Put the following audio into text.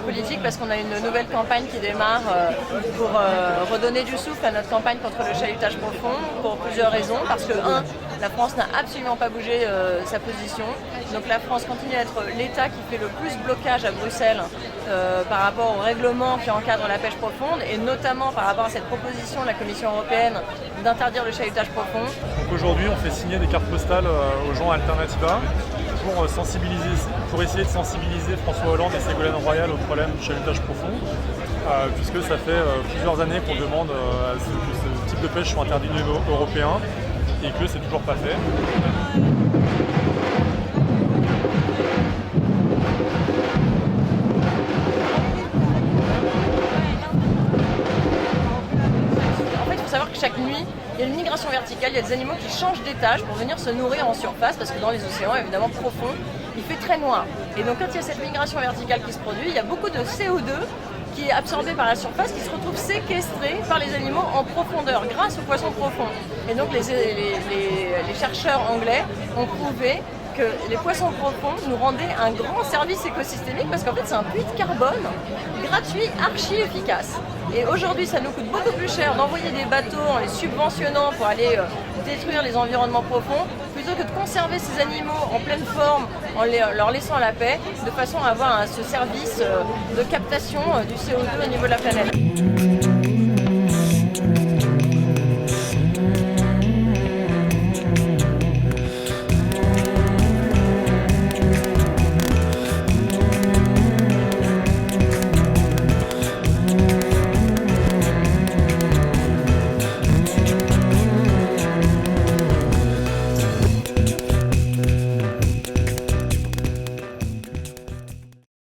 politique parce qu'on a une nouvelle campagne qui démarre pour redonner du souffle à notre campagne contre le chalutage profond pour plusieurs raisons. Parce que, la France n'a absolument pas bougé sa position. Donc la France continue à être l'État qui fait le plus blocage à Bruxelles par rapport au règlement qui encadre la pêche profonde et notamment par rapport à cette proposition de la Commission européenne d'interdire le chalutage profond. Donc aujourd'hui, on fait signer des cartes postales aux gens à Alternativa pour essayer de sensibiliser François Hollande et Ségolène Royal au problème du chalutage profond, puisque ça fait plusieurs années qu'on demande que ce type de pêche soit interdit au niveau européen et que c'est toujours pas fait. Savoir que chaque nuit, il y a une migration verticale, il y a des animaux qui changent d'étage pour venir se nourrir en surface parce que dans les océans, évidemment profonds, il fait très noir. Et donc quand il y a cette migration verticale qui se produit, il y a beaucoup de CO2 qui est absorbé par la surface, qui se retrouve séquestré par les animaux en profondeur grâce aux poissons profonds. Et donc les chercheurs anglais ont prouvé que les poissons profonds nous rendaient un grand service écosystémique parce qu'en fait c'est un puits de carbone gratuit, archi efficace. Et aujourd'hui ça nous coûte beaucoup plus cher d'envoyer des bateaux en les subventionnant pour aller détruire les environnements profonds plutôt que de conserver ces animaux en pleine forme en leur laissant la paix de façon à avoir ce service de captation du CO2 au niveau de la planète.